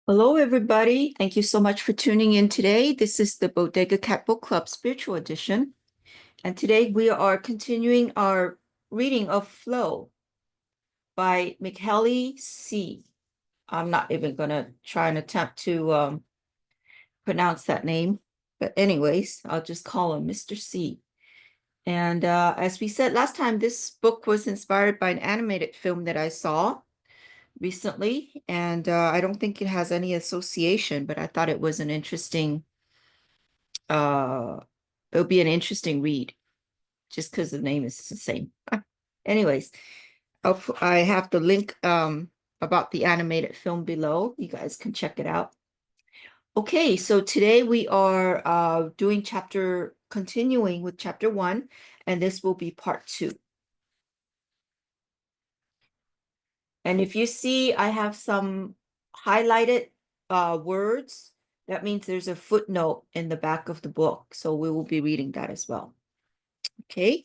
Hello, everybody. Thank you so much for tuning in today. This is the Bodega Cat Book Club Spiritual Edition. And today we are continuing our reading of Flow by Mihaly C. I'm not even going to try and attempt to pronounce that name. But anyways, I'll just call him Mr. C. And as we said last time, this book was inspired by an animated film that I saw recently, and I don't think it has any association, but I thought it was an interesting it'll be an interesting read just because the name is the same. Anyways, I have the link about the animated film below. You guys can check it out. Okay, so today we are continuing with chapter 1, and this will be part 2. And if you see, I have some highlighted words. That means there's a footnote in the back of the book. So we will be reading that as well. Okay.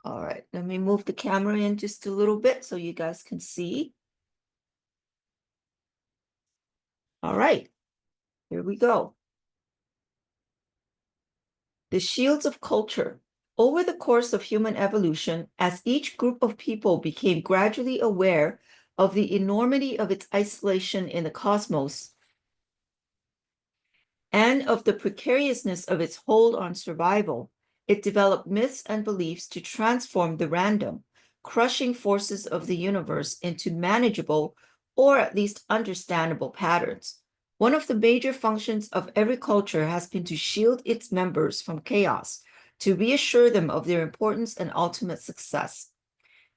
All right, let me move the camera in just a little bit so you guys can see. All right, here we go. The shields of culture. Over the course of human evolution, as each group of people became gradually aware of the enormity of its isolation in the cosmos and of the precariousness of its hold on survival, it developed myths and beliefs to transform the random, crushing forces of the universe into manageable or at least understandable patterns. One of the major functions of every culture has been to shield its members from chaos, to reassure them of their importance and ultimate success.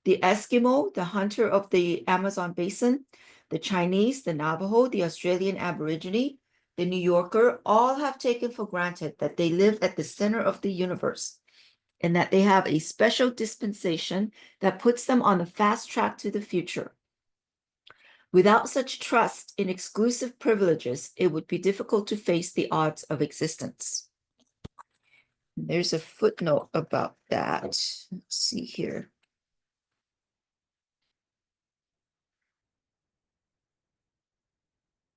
The Eskimo, the hunter of the Amazon basin, the Chinese, the Navajo, the Australian Aborigine, the New Yorker, all have taken for granted that they live at the center of the universe and that they have a special dispensation that puts them on the fast track to the future. Without such trust in exclusive privileges, it would be difficult to face the odds of existence. There's a footnote about that. Let's see here.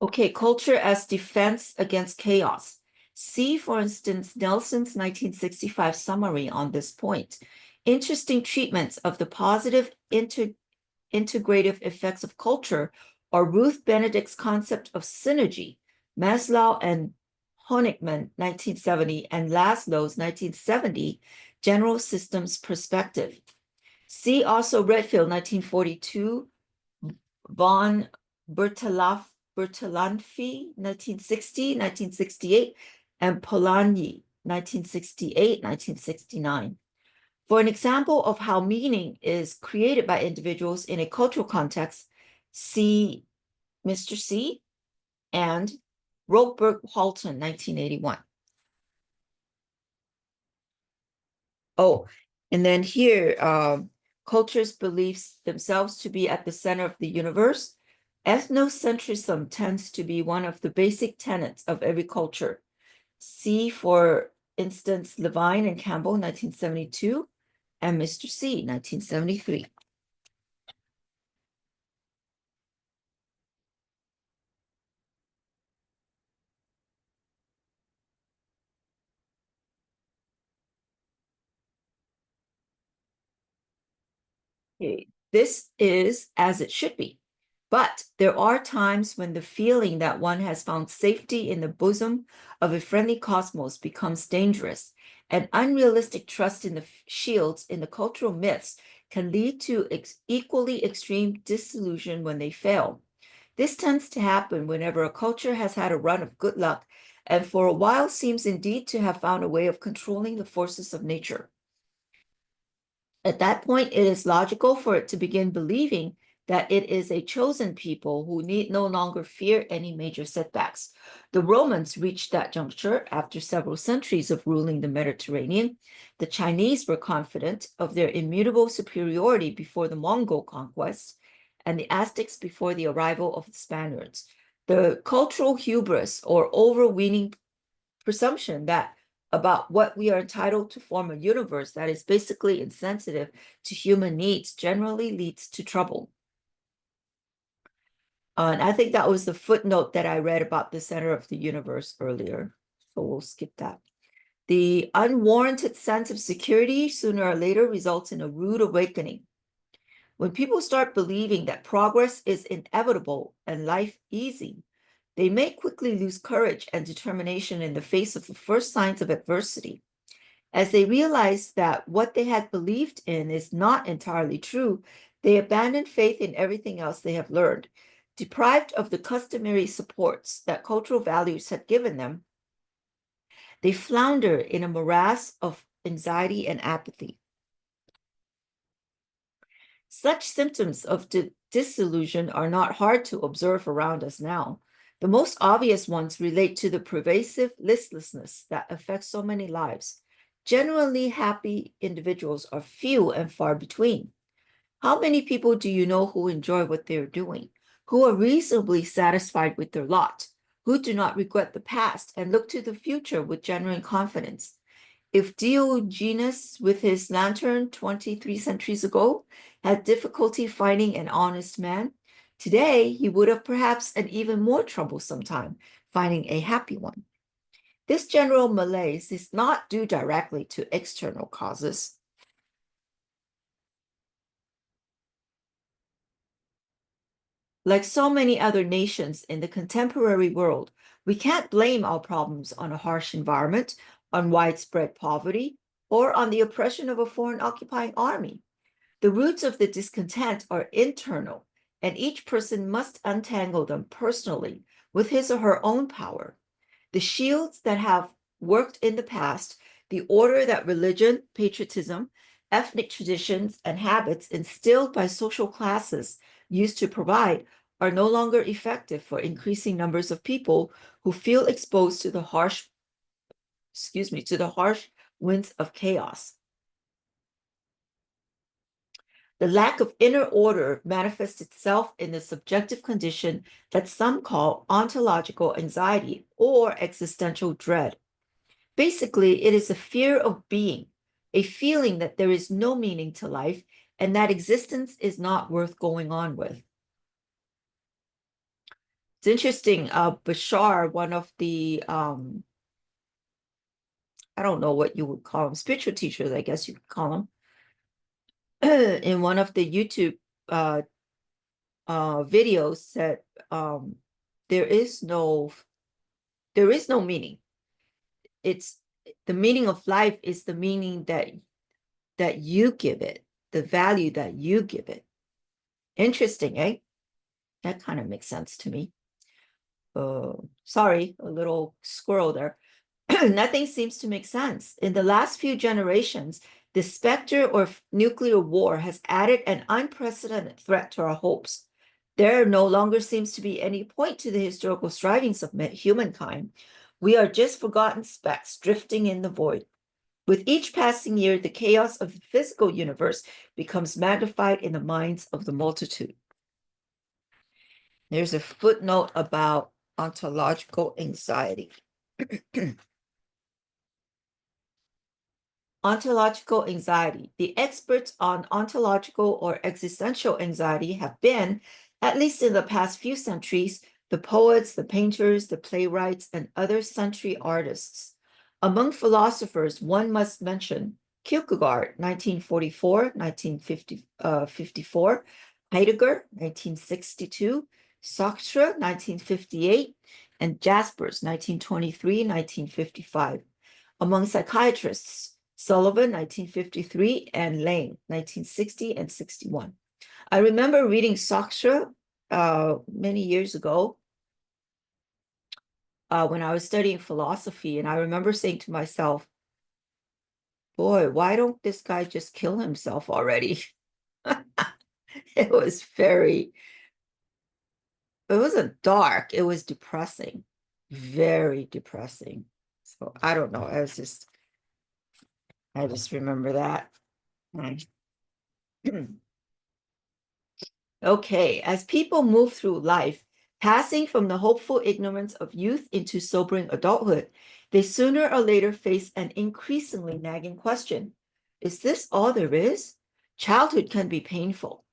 Okay, culture as defense against chaos. See, for instance, Nelson's 1965 summary on this point. Interesting treatments of the positive integrative effects of culture are Ruth Benedict's concept of synergy, Maslow and Honigman, 1970, and Laszlo's 1970 general systems perspective. See also Redfield, 1942, von Bertalanffy, 1960, 1968, and Polanyi, 1968, 1969. For an example of how meaning is created by individuals in a cultural context, see Mr. C and Rothberg Halton, 1981. Oh, and then here, cultures beliefs themselves to be at the center of the universe. Ethnocentrism tends to be one of the basic tenets of every culture. See, for instance, Levine and Campbell, 1972, and Mr. C, 1973. Okay, this is as it should be. But there are times when the feeling that one has found safety in the bosom of a friendly cosmos becomes dangerous, and unrealistic trust in the shields in the cultural myths can lead to equally extreme disillusion when they fail. This tends to happen whenever a culture has had a run of good luck and for a while seems indeed to have found a way of controlling the forces of nature. At that point, it is logical for it to begin believing that it is a chosen people who need no longer fear any major setbacks. The Romans reached that juncture after several centuries of ruling the Mediterranean. The Chinese were confident of their immutable superiority before the Mongol conquest, and the Aztecs before the arrival of the Spaniards. The cultural hubris or overweening presumption that about what we are entitled to form a universe that is basically insensitive to human needs generally leads to trouble. And I think that was the footnote that I read about the center of the universe earlier. So we'll skip that. The unwarranted sense of security sooner or later results in a rude awakening. When people start believing that progress is inevitable and life easy, they may quickly lose courage and determination in the face of the first signs of adversity. As they realize that what they had believed in is not entirely true, they abandon faith in everything else they have learned. Deprived of the customary supports that cultural values had given them, they flounder in a morass of anxiety and apathy. Such symptoms of disillusion are not hard to observe around us now. The most obvious ones relate to the pervasive listlessness that affects so many lives. Genuinely happy individuals are few and far between. How many people do you know who enjoy what they're doing, who are reasonably satisfied with their lot, who do not regret the past and look to the future with genuine confidence? If Diogenes, with his lantern 23 centuries ago, had difficulty finding an honest man, today he would have perhaps an even more troublesome time finding a happy one. This general malaise is not due directly to external causes. Like so many other nations in the contemporary world, we can't blame our problems on a harsh environment, on widespread poverty, or on the oppression of a foreign occupying army. The roots of the discontent are internal, and each person must untangle them personally with his or her own power. The shields that have worked in the past, the order that religion, patriotism, ethnic traditions, and habits instilled by social classes used to provide, are no longer effective for increasing numbers of people who feel exposed to the harsh winds of chaos. The lack of inner order manifests itself in the subjective condition that some call ontological anxiety or existential dread. Basically, it is a fear of being, a feeling that there is no meaning to life and that existence is not worth going on with. It's interesting, Bashar, one of the, I don't know what you would call them, spiritual teachers, I guess you could call them, in one of the YouTube videos said, there is no meaning. It's the meaning of life is the meaning that you give it, the value that you give it. Interesting, eh? That kind of makes sense to me. Sorry, a little squirrel there. Nothing seems to make sense. In the last few generations, the specter of nuclear war has added an unprecedented threat to our hopes. There no longer seems to be any point to the historical strivings of humankind. We are just forgotten specks drifting in the void. With each passing year, the chaos of the physical universe becomes magnified in the minds of the multitude. There's a footnote about ontological anxiety. Ontological anxiety. The experts on ontological or existential anxiety have been, at least in the past few centuries, the poets, the painters, the playwrights, and other century artists. Among philosophers, one must mention Kierkegaard, 1944, Heidegger, 1962, Sartre, 1958, and Jaspers, 1923-1955. Among psychiatrists, Sullivan, 1953, and Lane, 1960 and 61. I remember reading Sartre many years ago when I was studying philosophy, and I remember saying to myself, boy, why don't this guy just kill himself already? It wasn't dark, it was depressing, very depressing. So I don't know, I just remember that. Okay, as people move through life, passing from the hopeful ignorance of youth into sobering adulthood, they sooner or later face an increasingly nagging question. Is this all there is? Childhood can be painful.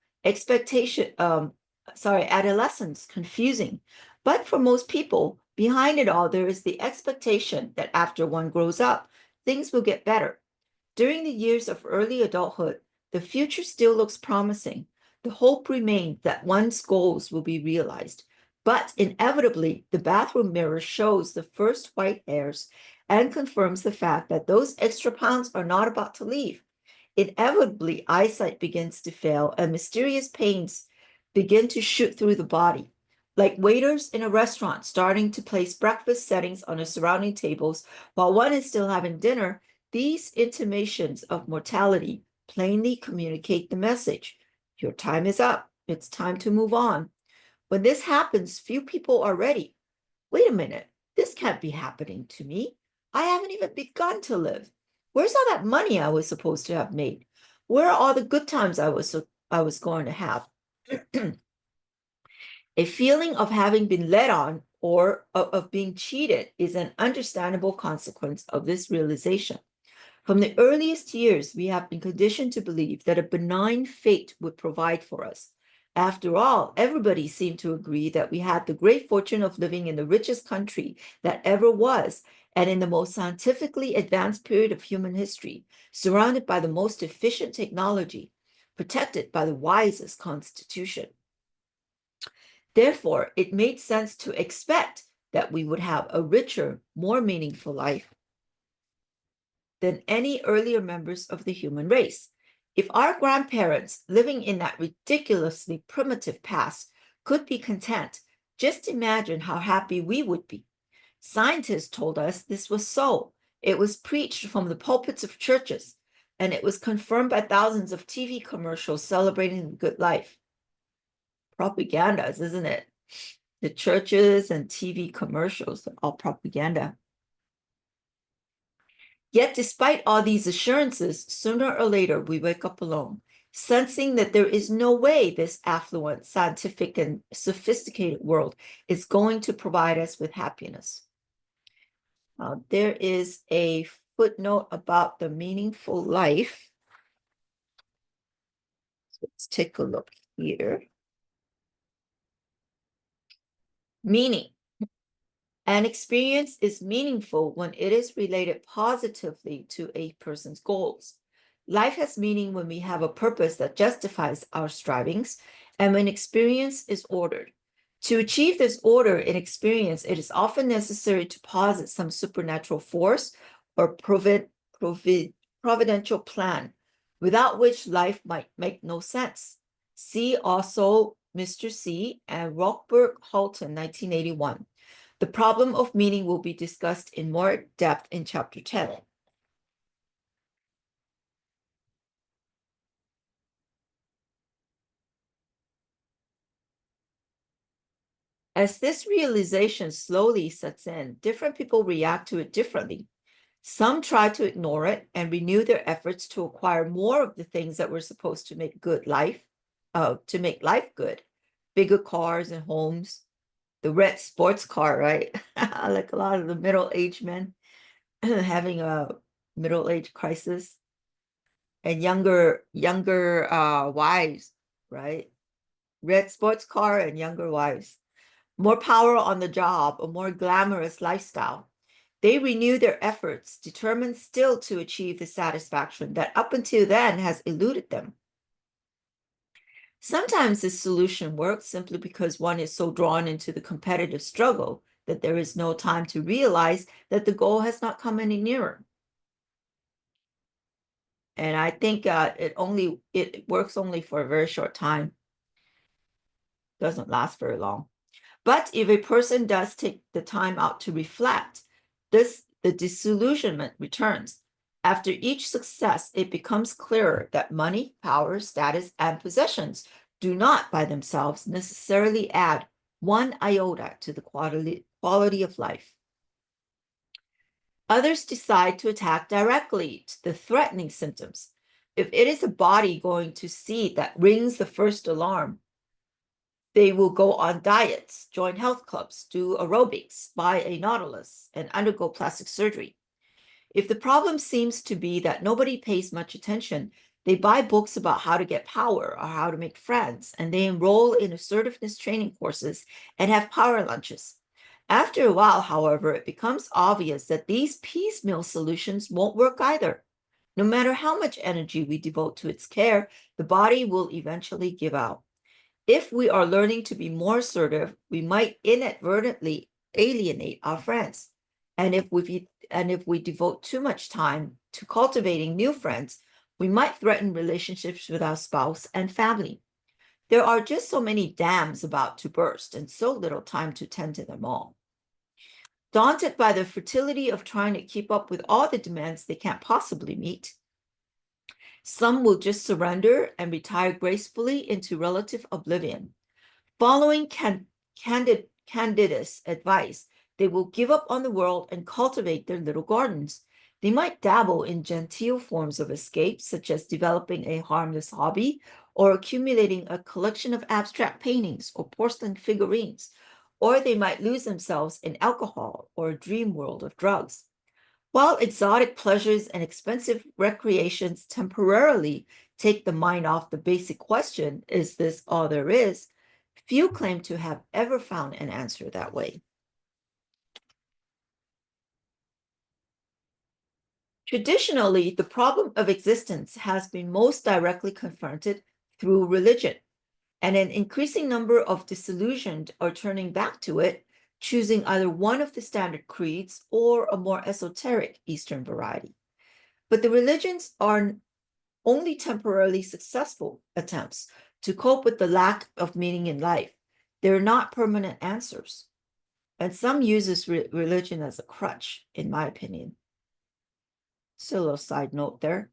adolescence confusing. But for most people, behind it all, there is the expectation that after one grows up, things will get better. During the years of early adulthood, the future still looks promising. The hope remains that one's goals will be realized. But inevitably, the bathroom mirror shows the first white hairs and confirms the fact that those extra pounds are not about to leave. Inevitably, eyesight begins to fail and mysterious pains begin to shoot through the body. Like waiters in a restaurant starting to place breakfast settings on the surrounding tables while one is still having dinner, these intimations of mortality plainly communicate the message. Your time is up. It's time to move on. When this happens, few people are ready. Wait a minute. This can't be happening to me. I haven't even begun to live. Where's all that money I was supposed to have made? Where are all the good times I was going to have? A feeling of having been led on or of being cheated is an understandable consequence of this realization. From the earliest years, we have been conditioned to believe that a benign fate would provide for us. After all, everybody seemed to agree that we had the great fortune of living in the richest country that ever was, and in the most scientifically advanced period of human history, surrounded by the most efficient technology, protected by the wisest constitution. Therefore, it made sense to expect that we would have a richer, more meaningful life than any earlier members of the human race. If our grandparents living in that ridiculously primitive past could be content, just imagine how happy we would be. Scientists told us this was so. It was preached from the pulpits of churches, and it was confirmed by thousands of TV commercials celebrating the good life. Propagandas, isn't it? The churches and TV commercials are all propaganda. Yet, despite all these assurances, sooner or later we wake up alone, sensing that there is no way this affluent, scientific, and sophisticated world is going to provide us with happiness. There is a footnote about the meaningful life. Let's take a look here. Meaning. An experience is meaningful when it is related positively to a person's goals. Life has meaning when we have a purpose that justifies our strivings and when experience is ordered. To achieve this order in experience, it is often necessary to posit some supernatural force or providential plan, without which life might make no sense. See also Mr. C. and Rockberg Halton, 1981. The problem of meaning will be discussed in more depth in chapter 10. As this realization slowly sets in, different people react to it differently. Some try to ignore it and renew their efforts to acquire more of the things that were supposed to make life good. Bigger cars and homes, the red sports car, right? Like a lot of the middle-aged men having a middle-age crisis, and younger wives, right? Red sports car and younger wives. More power on the job, a more glamorous lifestyle. They renew their efforts, determined still to achieve the satisfaction that up until then has eluded them. Sometimes this solution works simply because one is so drawn into the competitive struggle that there is no time to realize that the goal has not come any nearer. And I think it works only for a very short time. Doesn't last very long. But if a person does take the time out to reflect, the disillusionment returns. After each success, it becomes clearer that money, power, status, and possessions do not by themselves necessarily add one iota to the quality of life. Others decide to attack directly the threatening symptoms. If it is a body going to seed that rings the first alarm, they will go on diets, join health clubs, do aerobics, buy a Nautilus, and undergo plastic surgery. If the problem seems to be that nobody pays much attention, They buy books about how to get power or how to make friends, and they enroll in assertiveness training courses and have power lunches. After a while, however, it becomes obvious that these piecemeal solutions won't work either. No matter how much energy we devote to its care, the body will eventually give out. If we are learning to be more assertive, we might inadvertently alienate our friends. And if we devote too much time to cultivating new friends, we might threaten relationships with our spouse and family. There are just so many dams about to burst and so little time to tend to them all. Daunted by the fertility of trying to keep up with all the demands they can't possibly meet, some will just surrender and retire gracefully into relative oblivion. Following Candida's advice, they will give up on the world and cultivate their little gardens. They might dabble in genteel forms of escape, such as developing a harmless hobby or accumulating a collection of abstract paintings or porcelain figurines, or they might lose themselves in alcohol or a dream world of drugs. While exotic pleasures and expensive recreations temporarily take the mind off the basic question, is this all there is? Few claim to have ever found an answer that way. Traditionally, the problem of existence has been most directly confronted through religion, and an increasing number of disillusioned are turning back to it, choosing either one of the standard creeds or a more esoteric Eastern variety. But the religions are only temporarily successful attempts to cope with the lack of meaning in life. They're not permanent answers. And some uses religion as a crutch, in my opinion. So a little side note there.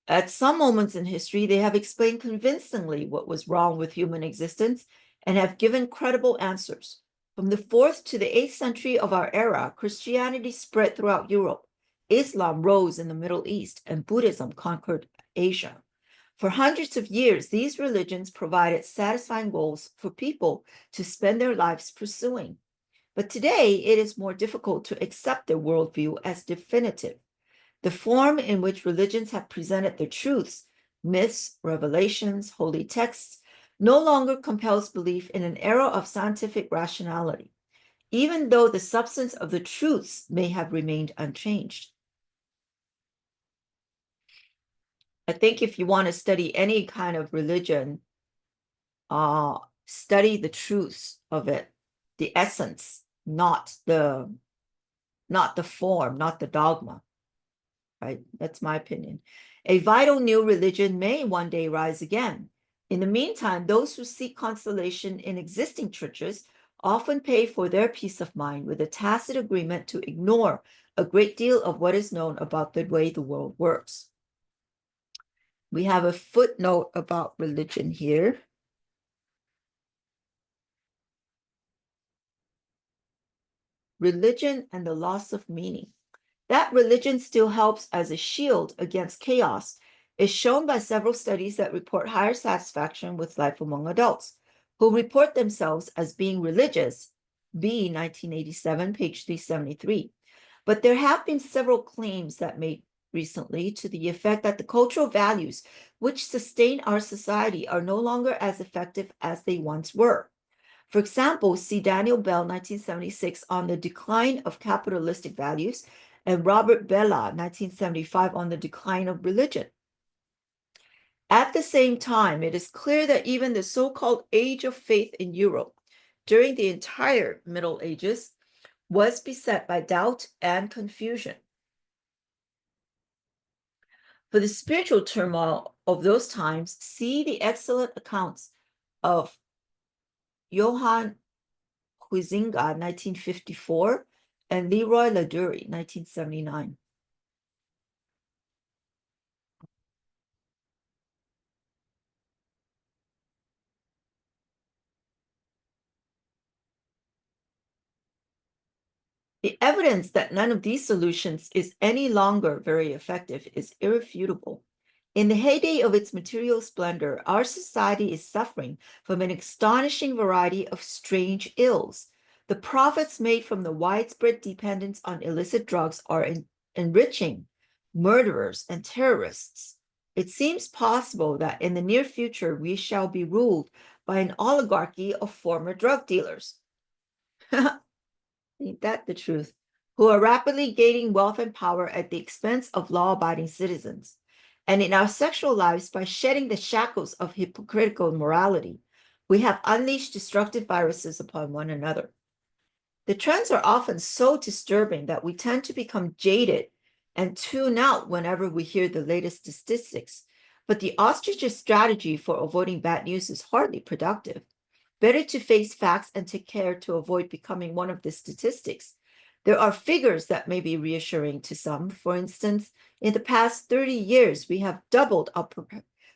At some moments in history, they have explained convincingly what was wrong with human existence and have given credible answers. From the 4th to the 8th century of our era, Christianity spread throughout Europe. Islam rose in the Middle East, and Buddhism conquered Asia. For hundreds of years, these religions provided satisfying goals for people to spend their lives pursuing. But today, it is more difficult to accept their worldview as definitive. The form in which religions have presented their truths, myths, revelations, holy texts, no longer compels belief in an era of scientific rationality, even though the substance of the truths may have remained unchanged. I think if you want to study any kind of religion, study the truths of it, the essence, not the form, not the dogma. Right? That's my opinion. A vital new religion may one day rise again. In the meantime, those who seek consolation in existing churches often pay for their peace of mind with a tacit agreement to ignore a great deal of what is known about the way the world works. We have a footnote about religion here. Religion and the loss of meaning. That religion still helps as a shield against chaos is shown by several studies that report higher satisfaction with life among adults who report themselves as being religious. B, 1987, page 373. But there have been several claims that made recently to the effect that the cultural values which sustain our society are no longer as effective as they once were. For example, see Daniel Bell, 1976, on the decline of capitalistic values, and Robert Bellah, 1975, on the decline of religion. At the same time, it is clear that even the so-called Age of Faith in Europe during the entire Middle Ages was beset by doubt and confusion. For the spiritual turmoil of those times, see the excellent accounts of Johann Huizinga, 1954, and Leroy Ladurie, 1979. The evidence that none of these solutions is any longer very effective is irrefutable. In the heyday of its material splendor, our society is suffering from an astonishing variety of strange ills. The profits made from the widespread dependence on illicit drugs are enriching murderers and terrorists. It seems possible that in the near future, we shall be ruled by an oligarchy of former drug dealers. Ain't that the truth? Who are rapidly gaining wealth and power at the expense of law-abiding citizens. And in our sexual lives, by shedding the shackles of hypocritical morality, we have unleashed destructive viruses upon one another. The trends are often so disturbing that we tend to become jaded and tune out whenever we hear the latest statistics. But the ostrich's strategy for avoiding bad news is hardly productive. Better to face facts and take care to avoid becoming one of the statistics. There are figures that may be reassuring to some. For instance, in the past 30 years, we have doubled our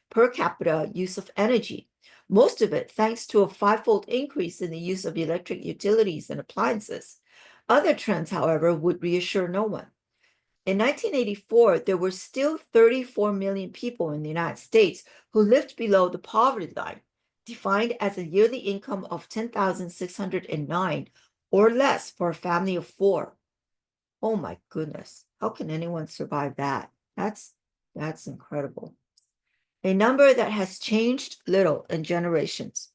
per capita use of energy, most of it thanks to a fivefold increase in the use of electric utilities and appliances. Other trends, however, would reassure no one. In 1984, there were still 34 million people in the United States who lived below the poverty line, defined as a yearly income of $10,609 or less for a family of four. Oh my goodness, how can anyone survive that? That's incredible. A number that has changed little in generations.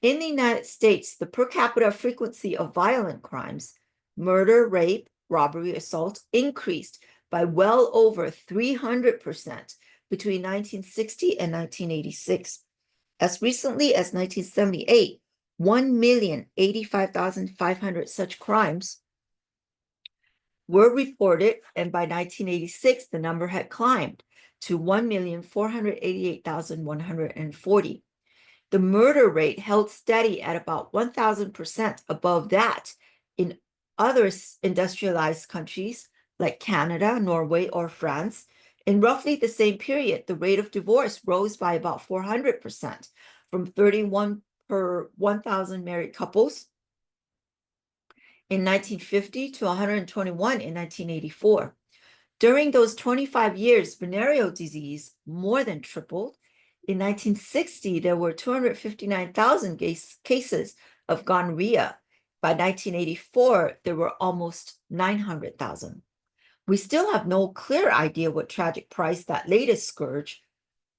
In the United States, the per capita frequency of violent crimes, murder, rape, robbery, assault, increased by well over 300% between 1960 and 1986. As recently as 1978, 1,085,500 such crimes were reported, and by 1986, the number had climbed to 1,488,140. The murder rate held steady at about 1,000% above that in other industrialized countries like Canada, Norway, or France. In roughly the same period, the rate of divorce rose by about 400%, from 31 per 1,000 married couples in 1950 to 121 in 1984. During those 25 years, venereal disease more than tripled. In 1960, there were 259,000 cases of gonorrhea. By 1984, there were almost 900,000. We still have no clear idea what tragic price that latest scourge,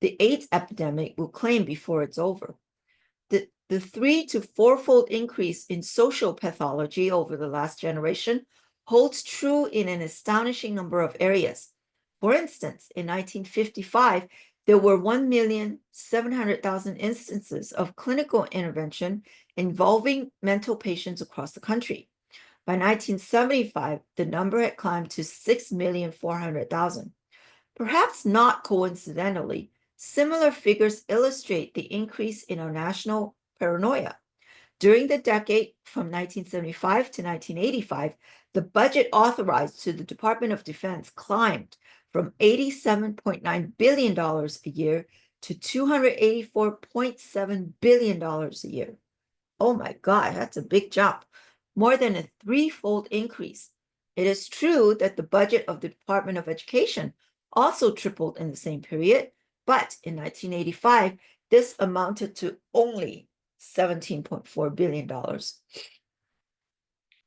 the AIDS epidemic, will claim before it's over. The 3 to 4-fold increase in social pathology over the last generation holds true in an astonishing number of areas. For instance, in 1955, there were 1,700,000 instances of clinical intervention involving mental patients across the country. By 1975, the number had climbed to 6,400,000. Perhaps not coincidentally, similar figures illustrate the increase in our national paranoia. During the decade from 1975 to 1985, the budget authorized to the Department of Defense climbed from $87.9 billion a year to $284.7 billion a year. Oh my God, that's a big jump, more than a threefold increase. It is true that the budget of the Department of Education also tripled in the same period, but in 1985, this amounted to only $17.4 billion.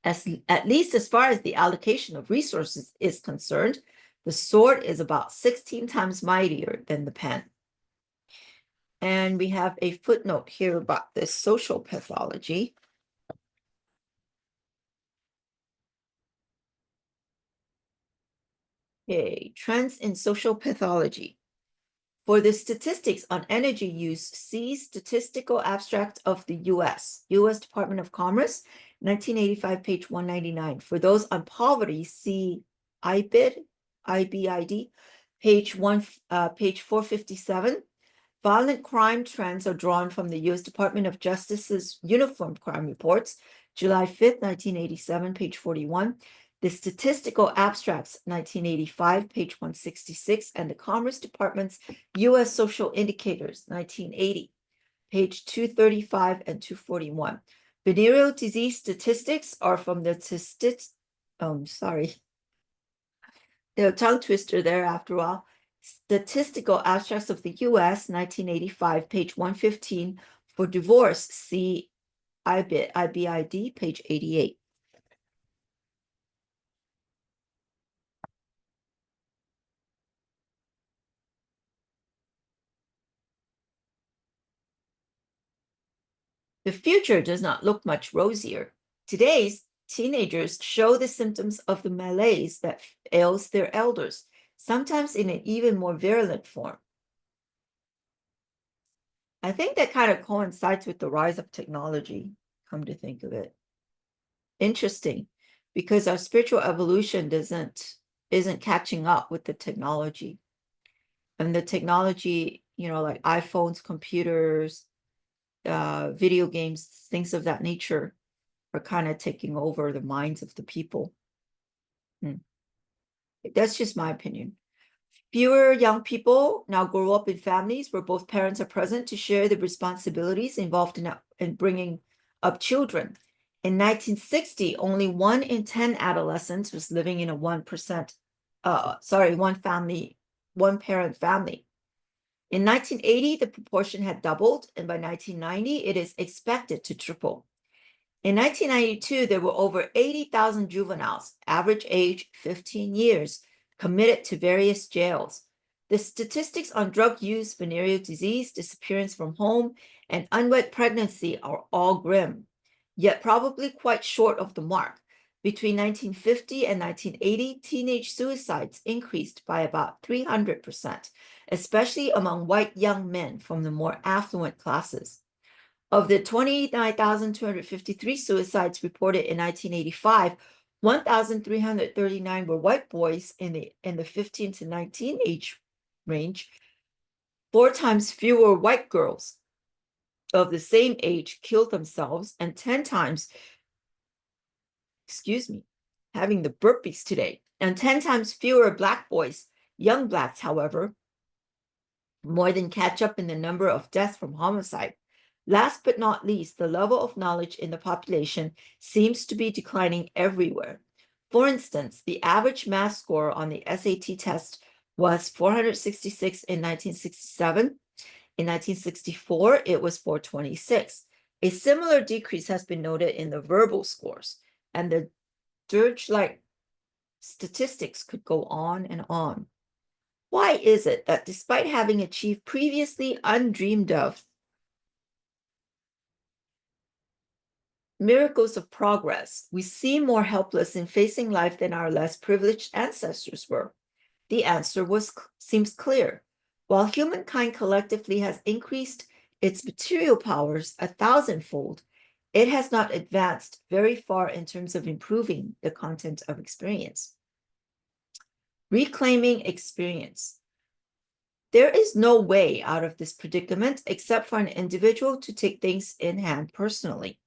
At least as far as the allocation of resources is concerned, the sword is about 16 times mightier than the pen. And we have a footnote here about this social pathology. Okay, trends in social pathology. For the statistics on energy use, see Statistical Abstract of the U.S. Department of Commerce, 1985, page 199. For those on poverty, see IBID, page 457. Violent crime trends are drawn from the U.S. Department of Justice's Uniform Crime Reports, July 5th, 1987, page 41. The Statistical Abstracts, 1985, page 166, and the Commerce Department's U.S. Social Indicators, 1980, page 235 and 241. Venereal disease statistics are from the tongue twister there after all. Statistical Abstracts of the U.S., 1985, page 115. For divorce, see IBID, page 88. The future does not look much rosier. Today's teenagers show the symptoms of the malaise that ails their elders, sometimes in an even more virulent form. I think that kind of coincides with the rise of technology, come to think of it. Interesting, because our spiritual evolution isn't catching up with the technology. And the technology, like iPhones, computers, video games, things of that nature are kind of taking over the minds of the people. That's just my opinion. Fewer young people now grow up in families where both parents are present to share the responsibilities involved in bringing up children. In 1960, only 1 in 10 adolescents was living in a 1%, one parent family. In 1980, the proportion had doubled, and by 1990, it is expected to triple. In 1992, there were over 80,000 juveniles, average age 15 years, committed to various jails. The statistics on drug use, venereal disease, disappearance from home, and unwed pregnancy are all grim, yet probably quite short of the mark. Between 1950 and 1980, teenage suicides increased by about 300%, especially among white young men from the more affluent classes. Of the 29,253 suicides reported in 1985, 1,339 were white boys in the 15 to 19 age range. 4 times fewer white girls of the same age killed themselves, and 10 times, having the burpees today, and 10 times fewer black boys, young blacks, however, more than catch up in the number of deaths from homicide. Last but not least, the level of knowledge in the population seems to be declining everywhere. For instance, the average math score on the SAT test was 466 in 1967. In 1964, it was 426. A similar decrease has been noted in the verbal scores, and the dirge-like statistics could go on and on. Why is it that despite having achieved previously undreamed of miracles of progress, we seem more helpless in facing life than our less privileged ancestors were? The answer seems clear. While humankind collectively has increased its material powers 1,000-fold, it has not advanced very far in terms of improving the content of experience. Reclaiming experience. There is no way out of this predicament except for an individual to take things in hand personally.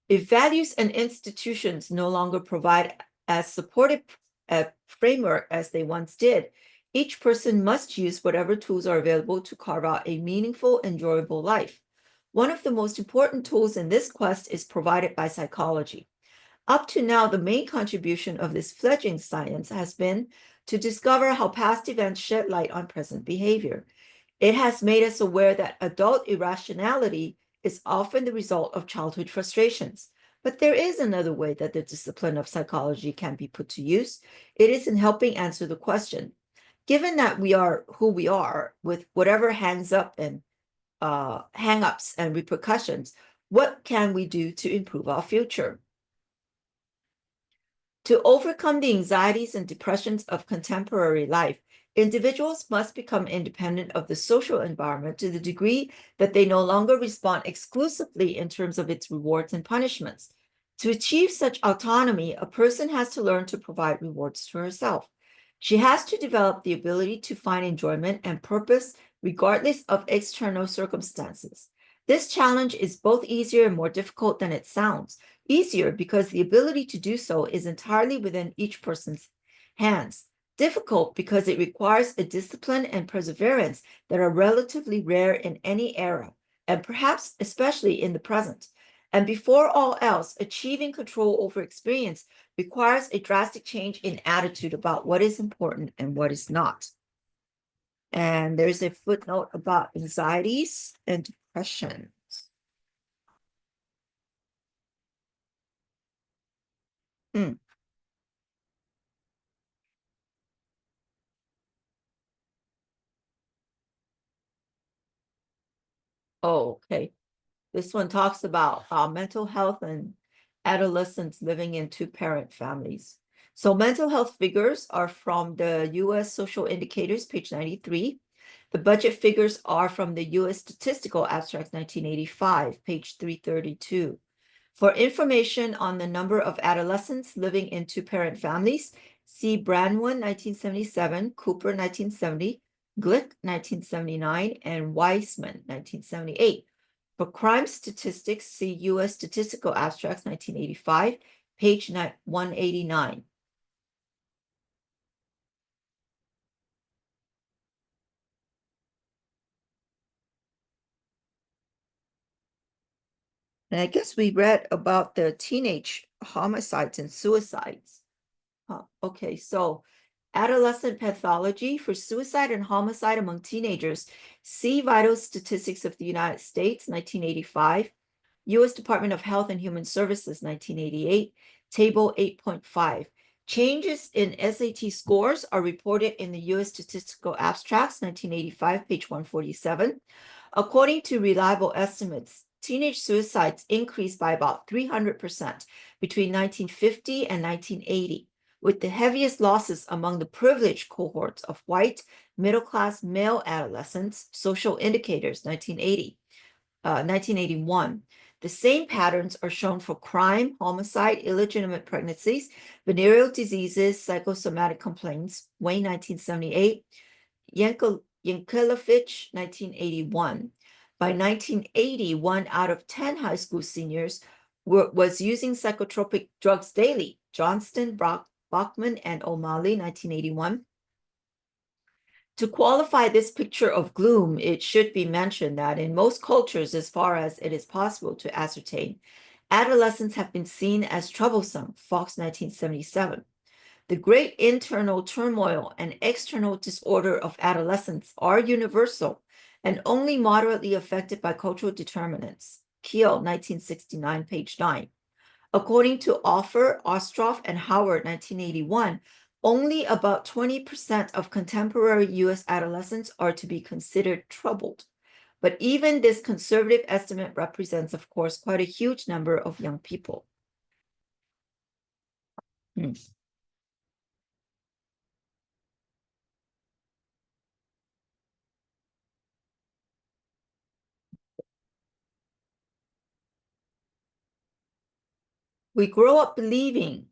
If values and institutions no longer provide as supportive a framework as they once did, each person must use whatever tools are available to carve out a meaningful, enjoyable life. One of the most important tools in this quest is provided by psychology. Up to now, the main contribution of this fledgling science has been to discover how past events shed light on present behavior. It has made us aware that adult irrationality is often the result of childhood frustrations. But there is another way that the discipline of psychology can be put to use. It is in helping answer the question, given that we are who we are, with whatever hang-ups and repercussions, what can we do to improve our future? To overcome the anxieties and depressions of contemporary life, individuals must become independent of the social environment to the degree that they no longer respond exclusively in terms of its rewards and punishments. To achieve such autonomy, a person has to learn to provide rewards to herself. She has to develop the ability to find enjoyment and purpose regardless of external circumstances. This challenge is both easier and more difficult than it sounds. Easier because the ability to do so is entirely within each person's hands. Difficult because it requires a discipline and perseverance that are relatively rare in any era, and perhaps especially in the present. And before all else, achieving control over experience requires a drastic change in attitude about what is important and what is not. And there's a footnote about anxieties and depression. Hmm. Oh, okay. This one talks about mental health and adolescents living in two-parent families. So mental health figures are from the U.S. Social Indicators, page 93. The budget figures are from the U.S. Statistical Abstracts, 1985, page 332. For information on the number of adolescents living in two-parent families, see Branwen, 1977, Cooper, 1970, Glick, 1979, and Weissman, 1978. For crime statistics, see U.S. Statistical Abstracts, 1985, page 189. And I guess we read about the teenage homicides and suicides. Okay, so adolescent pathology for suicide and homicide among teenagers. See Vital Statistics of the United States, 1985, U.S. Department of Health and Human Services, 1988, Table 8.5. Changes in SAT scores are reported in the U.S. Statistical Abstracts, 1985, page 147. According to reliable estimates, teenage suicides increased by about 300% between 1950 and 1980, with the heaviest losses among the privileged cohorts of white, middle-class male adolescents, Social Indicators, 1981. The same patterns are shown for crime, homicide, illegitimate pregnancies, venereal diseases, psychosomatic complaints, Wayne, 1978, Yankelovich, 1981. By 1980, 1 out of 10 high school seniors was using psychotropic drugs daily. Johnston, Bachman, and O'Malley, 1981. To qualify this picture of gloom, it should be mentioned that in most cultures, as far as it is possible to ascertain, adolescents have been seen as troublesome, Fox, 1977. The great internal turmoil and external disorder of adolescence are universal and only moderately affected by cultural determinants. Keel, 1969, page 9. According to Offer, Ostroff, and Howard, 1981, only about 20% of contemporary U.S. adolescents are to be considered troubled. But even this conservative estimate represents, of course, quite a huge number of young people. We grow up believing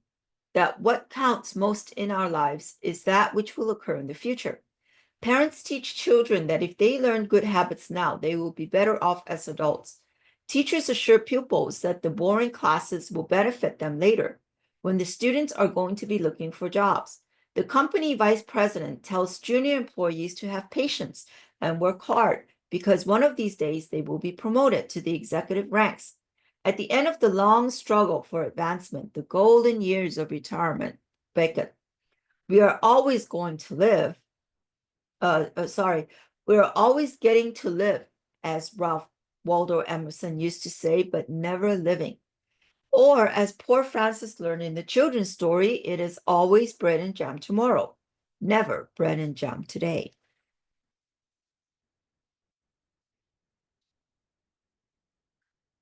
that what counts most in our lives is that which will occur in the future. Parents teach children that if they learn good habits now, they will be better off as adults. Teachers assure pupils that the boring classes will benefit them later when the students are going to be looking for jobs. The company vice president tells junior employees to have patience and work hard because one of these days they will be promoted to the executive ranks. At the end of the long struggle for advancement, the golden years of retirement, Beckett, we are always going to live we're always getting to live, as Ralph Waldo Emerson used to say, but never living. Or as poor Francis learned in the children's story, it is always bread and jam tomorrow, never bread and jam today.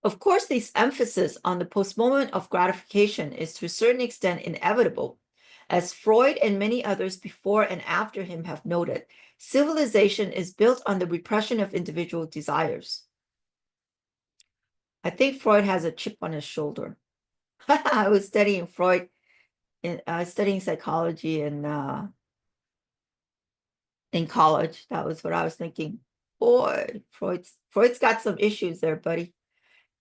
Of course, this emphasis on the post-moment of gratification is to a certain extent inevitable. As Freud and many others before and after him have noted, civilization is built on the repression of individual desires. I think Freud has a chip on his shoulder. I was studying Freud, studying psychology in college. That was what I was thinking. Boy, Freud's got some issues there, buddy.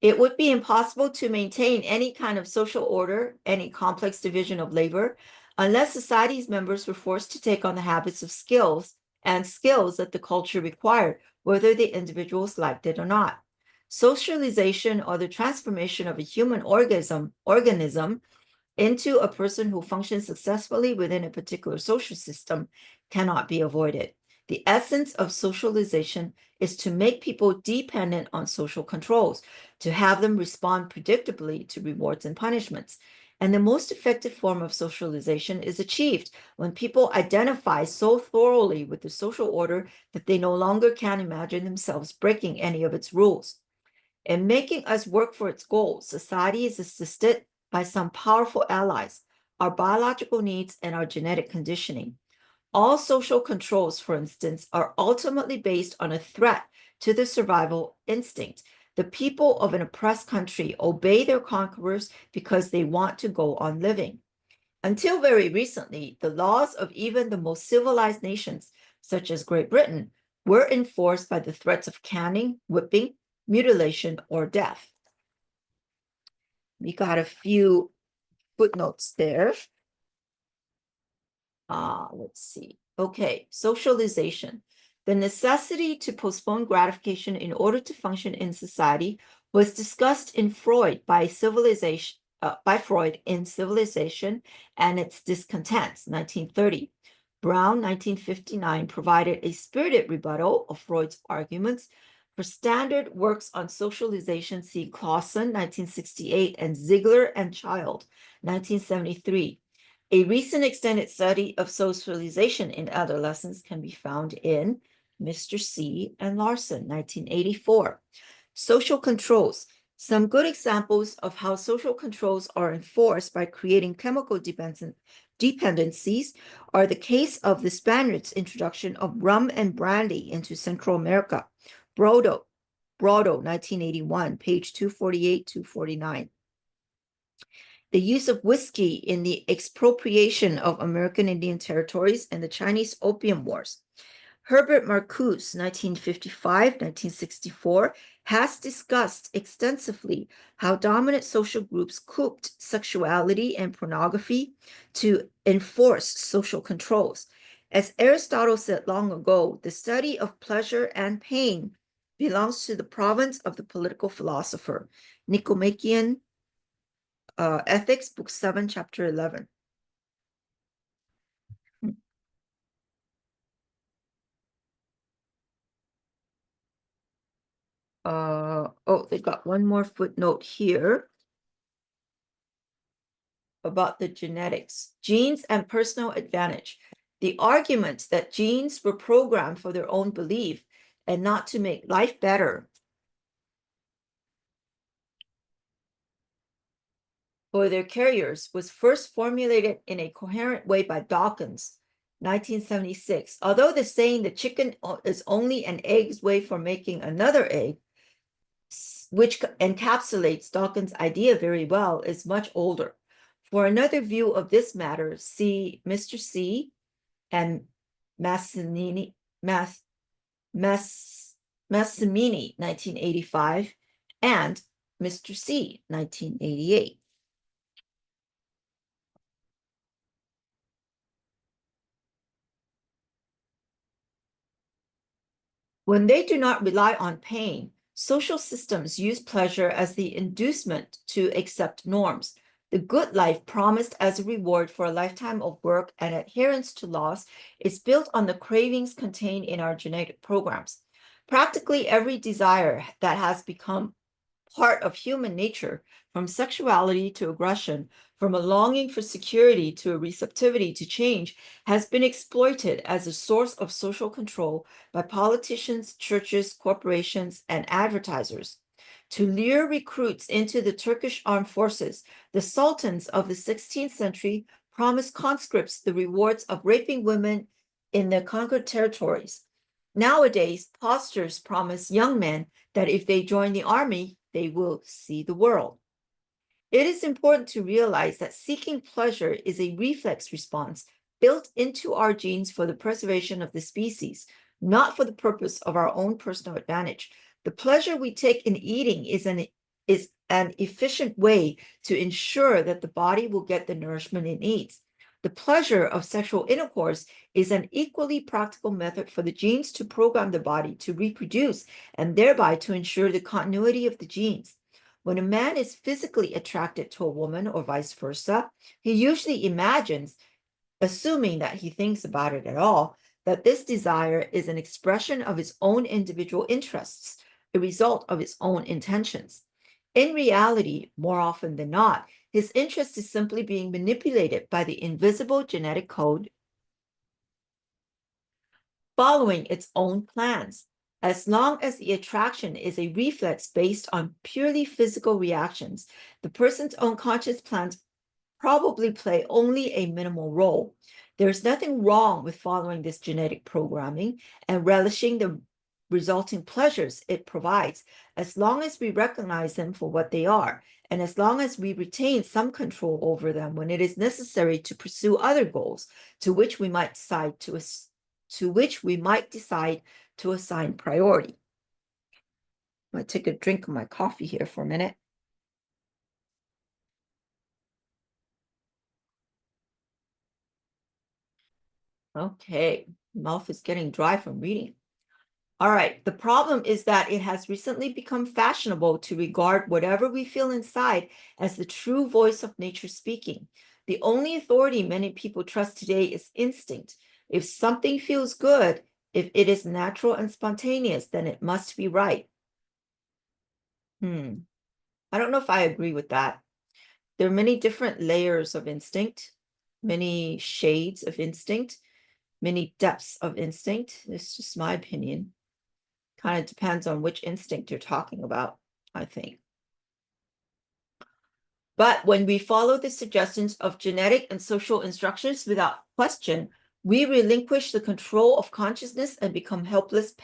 It would be impossible to maintain any kind of social order, any complex division of labor, unless society's members were forced to take on the habits of skills that the culture required, whether the individuals liked it or not. Socialization, or the transformation of a human organism into a person who functions successfully within a particular social system, cannot be avoided. The essence of socialization is to make people dependent on social controls, to have them respond predictably to rewards and punishments. And the most effective form of socialization is achieved when people identify so thoroughly with the social order that they no longer can imagine themselves breaking any of its rules. In making us work for its goals, society is assisted by some powerful allies, our biological needs and our genetic conditioning. All social controls, for instance, are ultimately based on a threat to the survival instinct. The people of an oppressed country obey their conquerors because they want to go on living. Until very recently, the laws of even the most civilized nations, such as Great Britain, were enforced by the threats of canning, whipping, mutilation, or death. We got a few footnotes there. Let's see. Okay, socialization. The necessity to postpone gratification in order to function in society was discussed in Freud by Freud in Civilization and Its Discontents, 1930. Brown, 1959, provided a spirited rebuttal of Freud's arguments. For standard works on socialization, see Clausen, 1968, and Ziegler and Child, 1973. A recent extended study of socialization in adolescents can be found in Mr. C. and Larson, 1984. Social controls. Some good examples of how social controls are enforced by creating chemical dependencies are the case of the Spaniards' introduction of rum and brandy into Central America. Brodo, 1981, page 248, 249. The use of whiskey in the expropriation of American Indian territories and the Chinese Opium Wars. Herbert Marcuse, 1955, 1964, has discussed extensively how dominant social groups cooped sexuality and pornography to enforce social controls. As Aristotle said long ago, the study of pleasure and pain belongs to the province of the political philosopher. Nicomachean Ethics, Book 7, Chapter 11. They got one more footnote here about the genetics, genes and personal advantage. The argument that genes were programmed for their own belief and not to make life better for their carriers was first formulated in a coherent way by Dawkins, 1976. Although the saying the chicken is only an egg's way for making another egg, which encapsulates Dawkins' idea very well, is much older. For another view of this matter, see Mr. C. and Massimini, 1985, and Mr. C, 1988. When they do not rely on pain, social systems use pleasure as the inducement to accept norms. The good life promised as a reward for a lifetime of work and adherence to laws is built on the cravings contained in our genetic programs. Practically every desire that has become part of human nature, from sexuality to aggression, from a longing for security to a receptivity to change, has been exploited as a source of social control by politicians, churches, corporations, and advertisers. To lure recruits into the Turkish armed forces, the sultans of the 16th century promised conscripts the rewards of raping women in their conquered territories. Nowadays, posters promise young men that if they join the army, they will see the world. It is important to realize that seeking pleasure is a reflex response built into our genes for the preservation of the species, not for the purpose of our own personal advantage. The pleasure we take in eating is an efficient way to ensure that the body will get the nourishment it needs. The pleasure of sexual intercourse is an equally practical method for the genes to program the body to reproduce and thereby to ensure the continuity of the genes. When a man is physically attracted to a woman or vice versa, he usually imagines, assuming that he thinks about it at all, that this desire is an expression of his own individual interests, a result of his own intentions. In reality, more often than not, his interest is simply being manipulated by the invisible genetic code following its own plans. As long as the attraction is a reflex based on purely physical reactions, the person's own conscious plans probably play only a minimal role. There's nothing wrong with following this genetic programming and relishing the resulting pleasures it provides, as long as we recognize them for what they are, and as long as we retain some control over them when it is necessary to pursue other goals to which we might decide to assign priority. I'm going to take a drink of my coffee here for a minute. Okay, mouth is getting dry from reading. All right, the problem is that it has recently become fashionable to regard whatever we feel inside as the true voice of nature speaking. The only authority many people trust today is instinct. If something feels good, if it is natural and spontaneous, then it must be right. I don't know if I agree with that. There are many different layers of instinct, many shades of instinct, many depths of instinct. It's just my opinion. Kind of depends on which instinct you're talking about, I think. But when we follow the suggestions of genetic and social instructions without question, we relinquish the control of consciousness and become helpless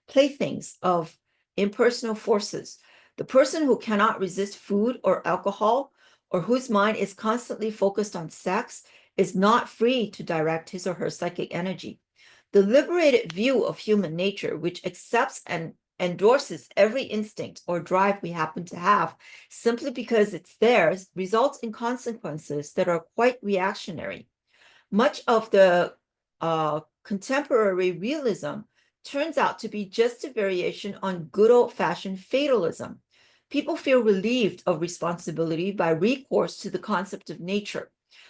playthings of impersonal forces. The person who cannot resist food or alcohol, or whose mind is constantly focused on sex, is not free to direct his or her psychic energy. The liberated view of human nature, which accepts and endorses every instinct or drive we happen to have simply because it's theirs, results in consequences that are quite reactionary. Much of the contemporary realism turns out to be just a variation on good old-fashioned fatalism. People feel relieved of responsibility by recourse to the concept of nature.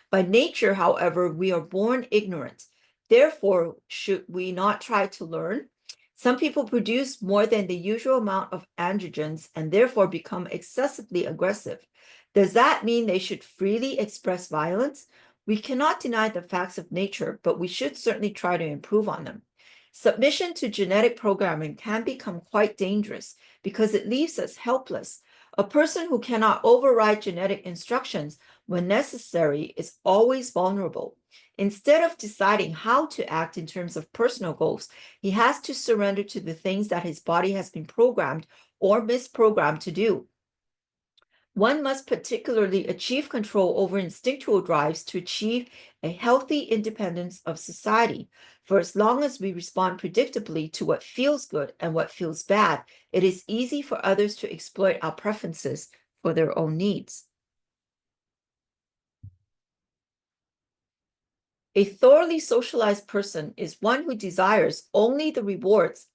By nature, however, we are born ignorant. Therefore, should we not try to learn? Some people produce more than the usual amount of androgens and therefore become excessively aggressive. Does that mean they should freely express violence? We cannot deny the facts of nature, but we should certainly try to improve on them. Submission to genetic programming can become quite dangerous because it leaves us helpless. A person who cannot override genetic instructions when necessary is always vulnerable. Instead of deciding how to act in terms of personal goals, he has to surrender to the things that his body has been programmed or misprogrammed to do. One must particularly achieve control over instinctual drives to achieve a healthy independence of society. For as long as we respond predictably to what feels good and what feels bad, it is easy for others to exploit our preferences for their own needs. A thoroughly socialized person is one who desires only the rewards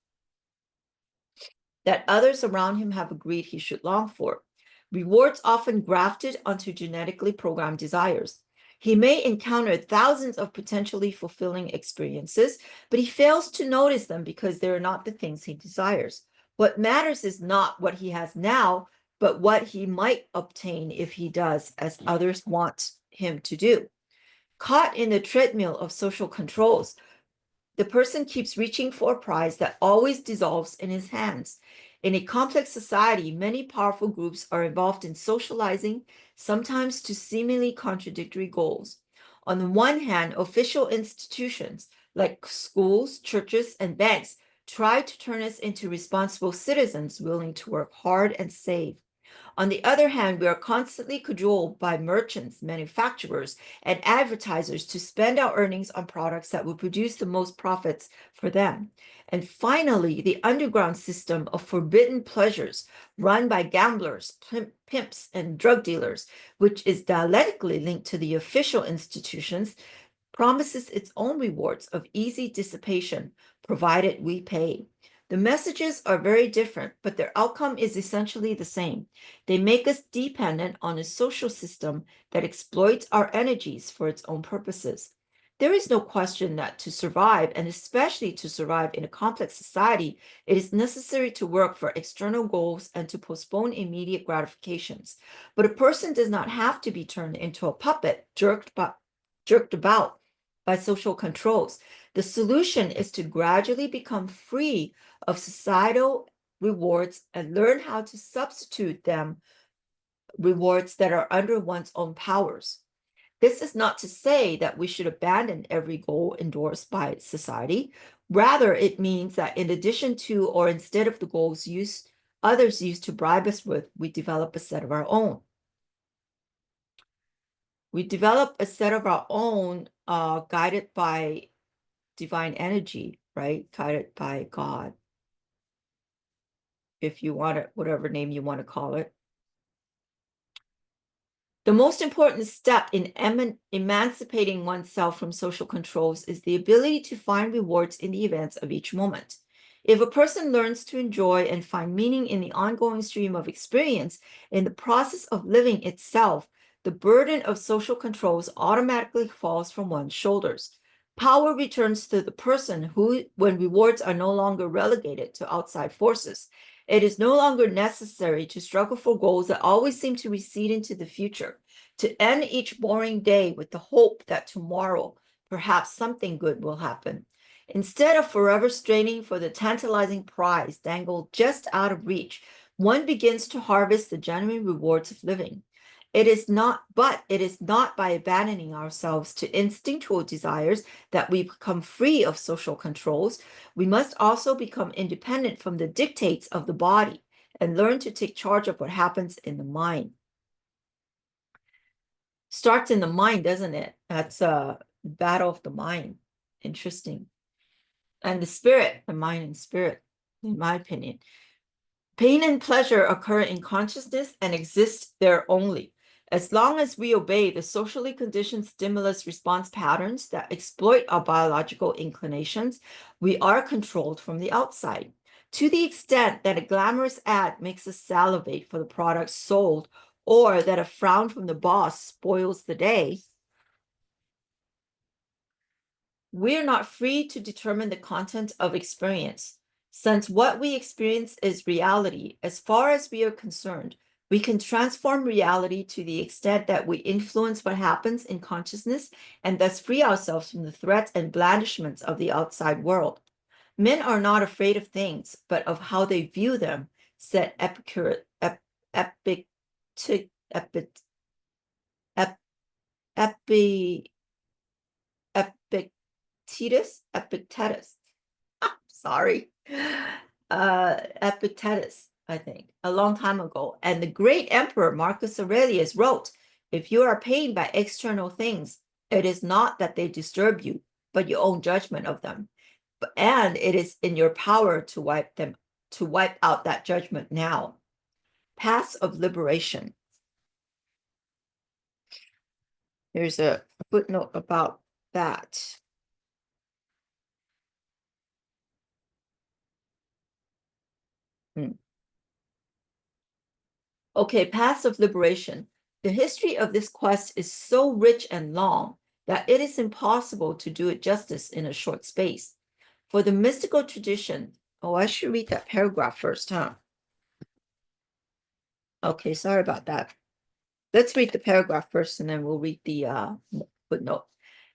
that others around him have agreed he should long for. Rewards often grafted onto genetically programmed desires. He may encounter thousands of potentially fulfilling experiences, but he fails to notice them because they are not the things he desires. What matters is not what he has now, but what he might obtain if he does as others want him to do. Caught in the treadmill of social controls, the person keeps reaching for a prize that always dissolves in his hands. In a complex society, many powerful groups are involved in socializing, sometimes to seemingly contradictory goals. On the one hand, official institutions like schools, churches, and banks try to turn us into responsible citizens willing to work hard and save. On the other hand, we are constantly cajoled by merchants, manufacturers, and advertisers to spend our earnings on products that will produce the most profits for them. And finally, the underground system of forbidden pleasures run by gamblers, pimps, and drug dealers, which is dialectically linked to the official institutions, promises its own rewards of easy dissipation, provided we pay. The messages are very different, but their outcome is essentially the same. They make us dependent on a social system that exploits our energies for its own purposes. There is no question that to survive, and especially to survive in a complex society, it is necessary to work for external goals and to postpone immediate gratifications. But a person does not have to be turned into a puppet, jerked about by social controls. The solution is to gradually become free of societal rewards and learn how to substitute them rewards that are under one's own powers. This is not to say that we should abandon every goal endorsed by society. Rather, it means that in addition to or instead of the goals others use to bribe us with, we develop a set of our own. We develop a set of our own guided by divine energy, right? Guided by God, if you want it, whatever name you want to call it. The most important step in emancipating oneself from social controls is the ability to find rewards in the events of each moment. If a person learns to enjoy and find meaning in the ongoing stream of experience, in the process of living itself, the burden of social controls automatically falls from one's shoulders. Power returns to the person who, when rewards are no longer relegated to outside forces, it is no longer necessary to struggle for goals that always seem to recede into the future, to end each boring day with the hope that tomorrow perhaps something good will happen. Instead of forever straining for the tantalizing prize dangled just out of reach, one begins to harvest the genuine rewards of living. It is not by abandoning ourselves to instinctual desires that we become free of social controls. We must also become independent from the dictates of the body and learn to take charge of what happens in the mind. Starts in the mind, doesn't it? That's a battle of the mind. Interesting. And the spirit, the mind and spirit, in my opinion. Pain and pleasure occur in consciousness and exist there only. As long as we obey the socially conditioned stimulus response patterns that exploit our biological inclinations, we are controlled from the outside. To the extent that a glamorous ad makes us salivate for the products sold, or that a frown from the boss spoils the day, we're not free to determine the content of experience. Since what we experience is reality, as far as we are concerned, we can transform reality to the extent that we influence what happens in consciousness and thus free ourselves from the threats and blandishments of the outside world. Men are not afraid of things, but of how they view them, said Epictetus. Sorry. Epictetus, I think, a long time ago. And the great emperor Marcus Aurelius wrote, if you are pained by external things, it is not that they disturb you, but your own judgment of them. And it is in your power to wipe out that judgment now. Paths of liberation. Here's a footnote about that. Okay, paths of liberation. The history of this quest is so rich and long that it is impossible to do it justice in a short space. For the mystical tradition, oh, I should read that paragraph first, huh? Okay, sorry about that. Let's read the paragraph first and then we'll read the footnote.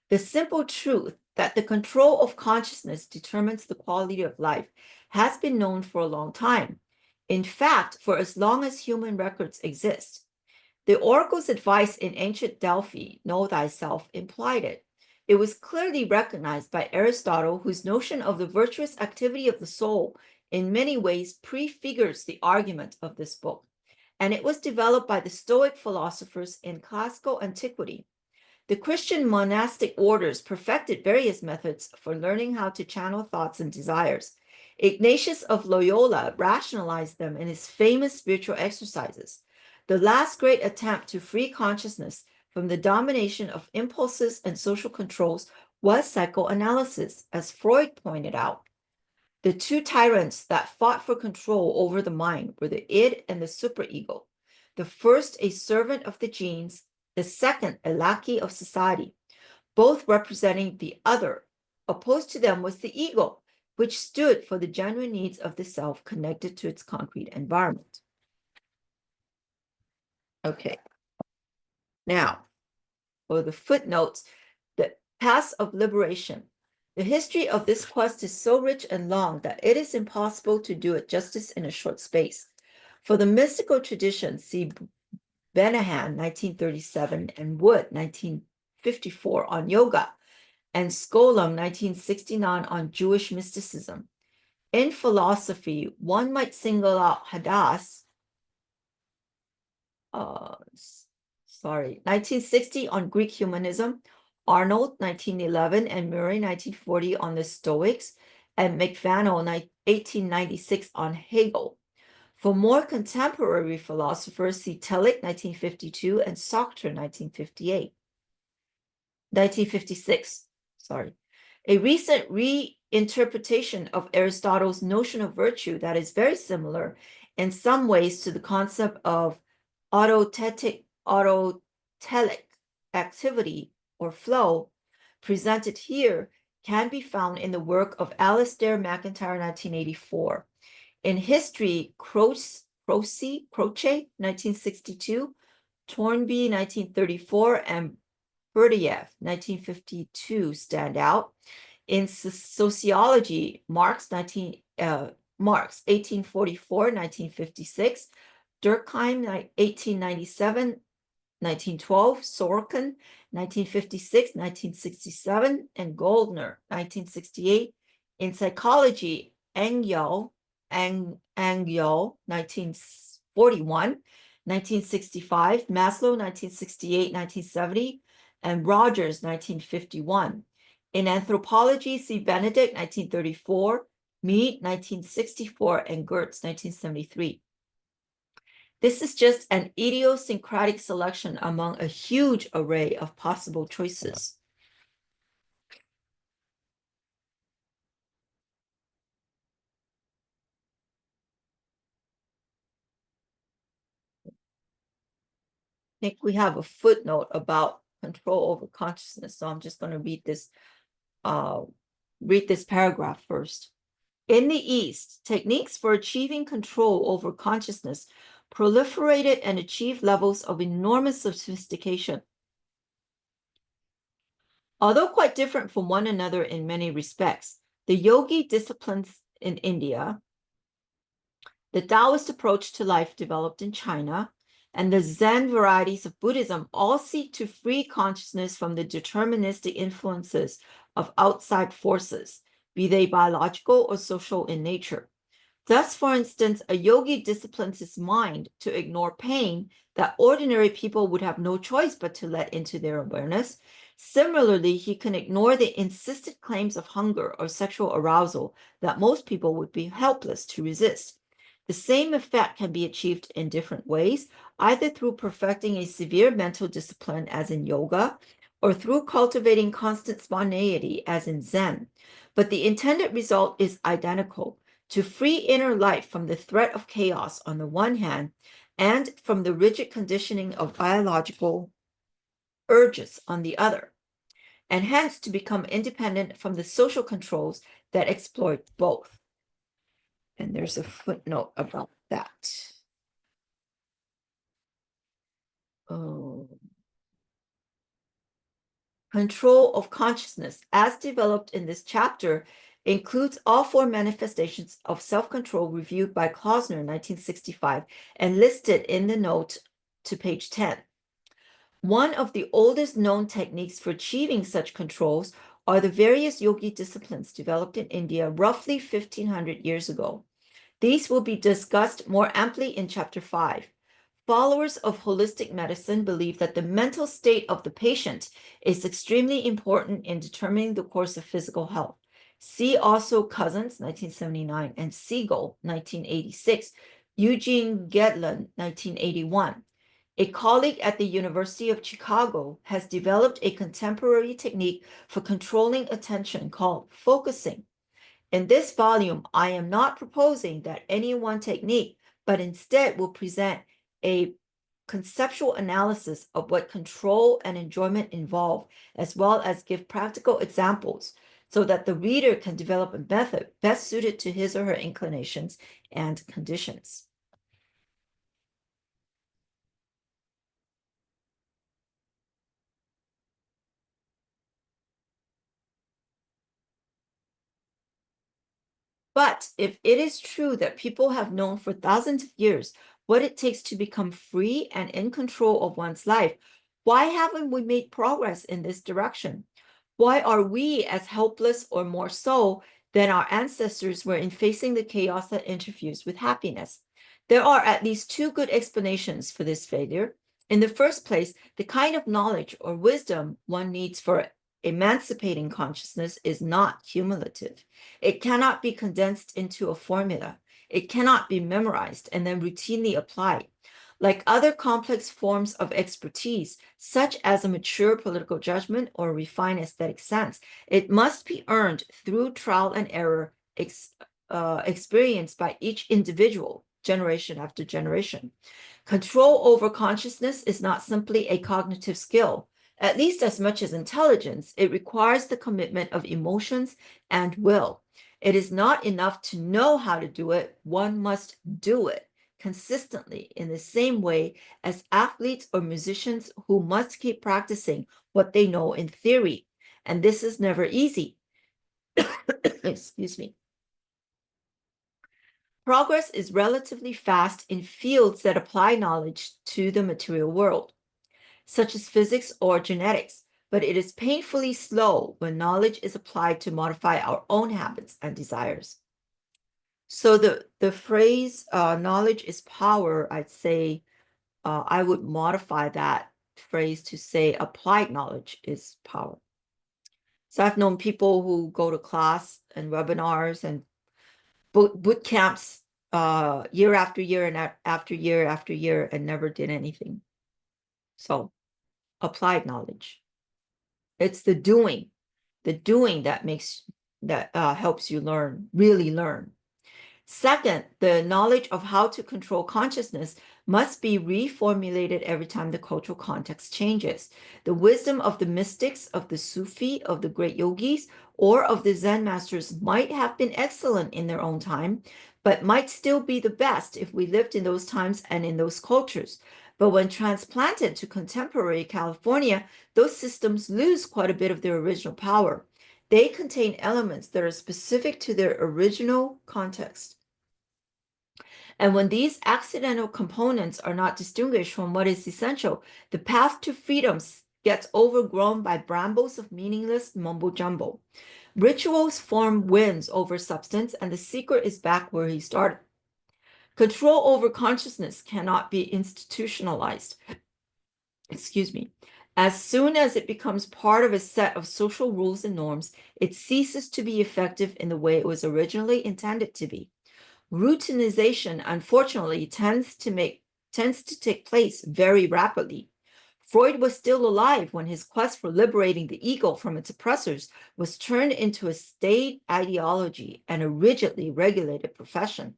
The simple truth that the control of consciousness determines the quality of life has been known for a long time. In fact, for as long as human records exist. The oracle's advice in ancient Delphi, know thyself, implied it. It was clearly recognized by Aristotle, whose notion of the virtuous activity of the soul in many ways prefigures the argument of this book. And it was developed by the Stoic philosophers in classical antiquity. The Christian monastic orders perfected various methods for learning how to channel thoughts and desires. Ignatius of Loyola rationalized them in his famous spiritual exercises. The last great attempt to free consciousness from the domination of impulses and social controls was psychoanalysis, as Freud pointed out. The two tyrants that fought for control over the mind were the id and the superego. The first a servant of the genes, the second a lackey of society. both representing the other. Opposed to them was the ego, which stood for the genuine needs of the self connected to its concrete environment. Okay. Now, for the footnotes, the path of liberation. The history of this quest is so rich and long that it is impossible to do it justice in a short space. For the mystical tradition, see Benahan, 1937, and Wood, 1954, on yoga, and Skolem, 1969, on Jewish mysticism. In philosophy, one might single out Hadass, 1960 on Greek humanism, Arnold, 1911, and Murray, 1940, on the Stoics, and McVannell, 1896, on Hegel. For more contemporary philosophers, see Tillich, 1952, and Sartre, 1956. A recent reinterpretation of Aristotle's notion of virtue that is very similar in some ways to the concept of autotelic activity or flow presented here can be found in the work of Alistair McIntyre, 1984. In history, Croce, 1962, Toynbee, 1934, and Berdyaev, 1952, stand out. In sociology, Marx, 1844, 1956, Durkheim, 1897, 1912, Sorokin, 1956, 1967, and Goldner, 1968. In psychology, Angyal, 1941, 1965, Maslow, 1968, 1970, and Rogers, 1951. In anthropology, see Benedict, 1934, Mead, 1964, and Gertz, 1973. This is just an idiosyncratic selection among a huge array of possible choices. I think we have a footnote about control over consciousness, so I'm just going to read this paragraph first. In the East, techniques for achieving control over consciousness proliferated and achieved levels of enormous sophistication. Although quite different from one another in many respects, the yogi disciplines in India, the Taoist approach to life developed in China, and the Zen varieties of Buddhism all seek to free consciousness from the deterministic influences of outside forces, be they biological or social in nature. Thus, for instance, a yogi disciplines his mind to ignore pain that ordinary people would have no choice but to let into their awareness. Similarly, he can ignore the insistent claims of hunger or sexual arousal that most people would be helpless to resist. The same effect can be achieved in different ways, either through perfecting a severe mental discipline, as in yoga, or through cultivating constant spontaneity, as in Zen. But the intended result is identical: to free inner life from the threat of chaos on the one hand, and from the rigid conditioning of biological urges on the other, and hence to become independent from the social controls that exploit both. And there's a footnote about that. Control of consciousness, as developed in this chapter, includes all four manifestations of self-control reviewed by Klausner in 1965 and listed in the note to page 10. One of the oldest known techniques for achieving such controls are the various yogi disciplines developed in India roughly 1500 years ago. These will be discussed more amply in chapter 5. Followers of holistic medicine believe that the mental state of the patient is extremely important in determining the course of physical health. See also Cousins, 1979, and Siegel, 1986, Eugene Gedlin, 1981. A colleague at the University of Chicago has developed a contemporary technique for controlling attention called focusing. In this volume, I am not proposing that any one technique, but instead will present a conceptual analysis of what control and enjoyment involve, as well as give practical examples so that the reader can develop a method best suited to his or her inclinations and conditions. But if it is true that people have known for thousands of years what it takes to become free and in control of one's life, why haven't we made progress in this direction? Why are we as helpless or more so than our ancestors were in facing the chaos that interferes with happiness? There are at least two good explanations for this failure. In the first place, the kind of knowledge or wisdom one needs for emancipating consciousness is not cumulative. It cannot be condensed into a formula. It cannot be memorized and then routinely applied. Like other complex forms of expertise, such as a mature political judgment or a refined aesthetic sense, it must be earned through trial and error experienced by each individual, generation after generation. Control over consciousness is not simply a cognitive skill. At least as much as intelligence, it requires the commitment of emotions and will. It is not enough to know how to do it, one must do it consistently in the same way as athletes or musicians who must keep practicing what they know in theory. And this is never easy. Excuse me. Progress is relatively fast in fields that apply knowledge to the material world, such as physics or genetics, but it is painfully slow when knowledge is applied to modify our own habits and desires. So the phrase knowledge is power, I'd say I would modify that phrase to say applied knowledge is power. So I've known people who go to class and webinars and boot camps year after year and after year after year and never did anything. So applied knowledge. It's the doing that helps you learn, really learn. Second, the knowledge of how to control consciousness must be reformulated every time the cultural context changes. The wisdom of the mystics, of the Sufi, of the great yogis, or of the Zen masters might have been excellent in their own time, but might still be the best if we lived in those times and in those cultures. But when transplanted to contemporary California, those systems lose quite a bit of their original power. They contain elements that are specific to their original context. And when these accidental components are not distinguished from what is essential, the path to freedom gets overgrown by brambles of meaningless mumbo jumbo. Rituals form wins over substance, and the seeker is back where he started. Control over consciousness cannot be institutionalized. Excuse me. As soon as it becomes part of a set of social rules and norms, it ceases to be effective in the way it was originally intended to be. Routinization, unfortunately, tends to take place very rapidly. Freud was still alive when his quest for liberating the ego from its oppressors was turned into a state ideology and a rigidly regulated profession.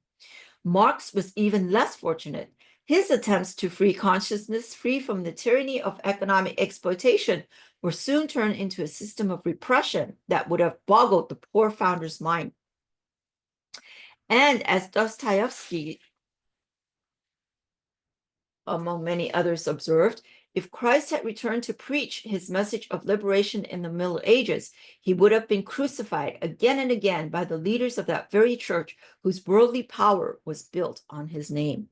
Marx was even less fortunate. His attempts to free consciousness free from the tyranny of economic exploitation were soon turned into a system of repression that would have boggled the poor founder's mind. And as Dostoevsky, among many others, observed, if Christ had returned to preach his message of liberation in the Middle Ages, he would have been crucified again and again by the leaders of that very church whose worldly power was built on his name.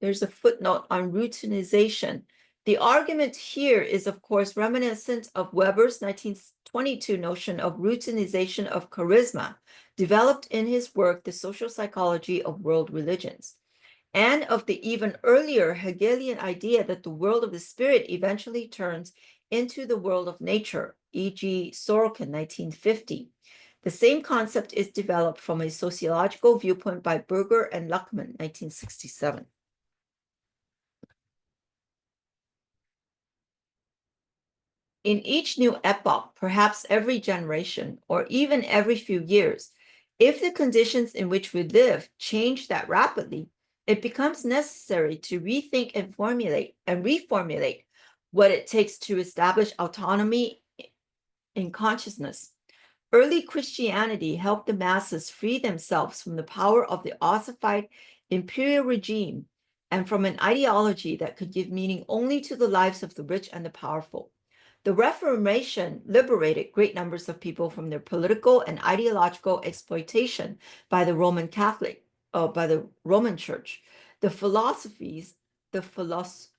There's a footnote on routinization. The argument here is, of course, reminiscent of Weber's 1922 notion of routinization of charisma, developed in his work, The Social Psychology of World Religions, and of the even earlier Hegelian idea that the world of the spirit eventually turns into the world of nature, e.g. Sorokin, 1950. The same concept is developed from a sociological viewpoint by Berger and Luckman, 1967. In each new epoch, perhaps every generation, or even every few years, If the conditions in which we live change that rapidly, it becomes necessary to rethink and reformulate what it takes to establish autonomy in consciousness. Early Christianity helped the masses free themselves from the power of the ossified imperial regime and from an ideology that could give meaning only to the lives of the rich and the powerful. The Reformation liberated great numbers of people from their political and ideological exploitation by the Roman Church. The philosophies, the philosophies,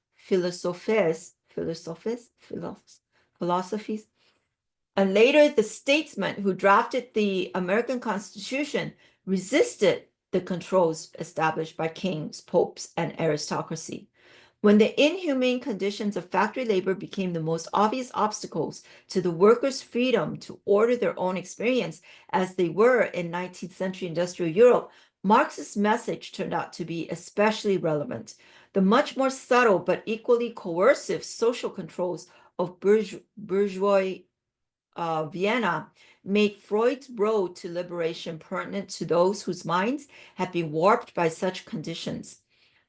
and later the statesmen who drafted the American Constitution resisted the controls established by kings, popes, and aristocracy. When the inhumane conditions of factory labor became the most obvious obstacles to the workers' freedom to order their own experience, as they were in 19th century industrial Europe, Marx's message turned out to be especially relevant. The much more subtle but equally coercive social controls of bourgeois Vienna made Freud's road to liberation pertinent to those whose minds had been warped by such conditions.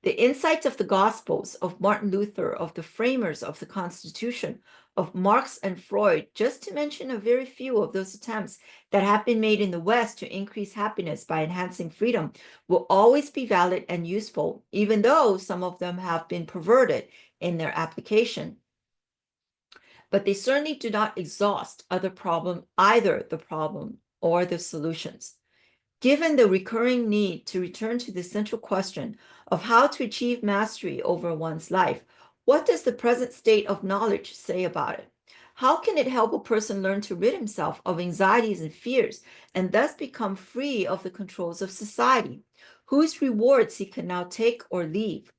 The insights of the Gospels, of Martin Luther, of the framers of the Constitution, of Marx and Freud, just to mention a very few of those attempts that have been made in the West to increase happiness by enhancing freedom, will always be valid and useful, even though some of them have been perverted in their application. But they certainly do not exhaust either the problem or the solutions. Given the recurring need to return to the central question of how to achieve mastery over one's life, what does the present state of knowledge say about it? How can it help a person learn to rid himself of anxieties and fears and thus become free of the controls of society, whose rewards he can now take or leave?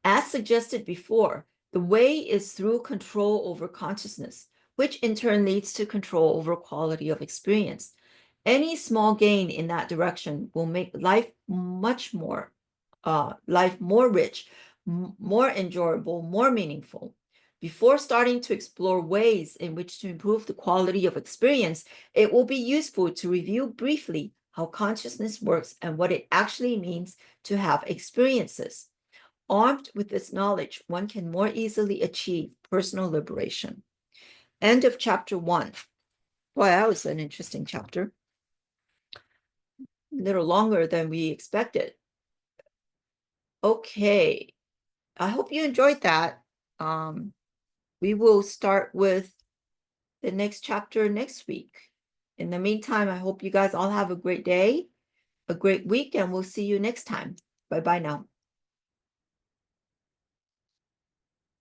As suggested before, the way is through control over consciousness, which in turn leads to control over quality of experience. Any small gain in that direction will make life more rich, more enjoyable, more meaningful. Before starting to explore ways in which to improve the quality of experience, it will be useful to review briefly how consciousness works and what it actually means to have experiences. Armed with this knowledge, one can more easily achieve personal liberation. End of chapter 1. Boy, that was an interesting chapter. A little longer than we expected. Okay, I hope you enjoyed that. We will start with the next chapter next week. In the meantime, I hope you guys all have a great day, a great week, and we'll see you next time. Bye-bye now.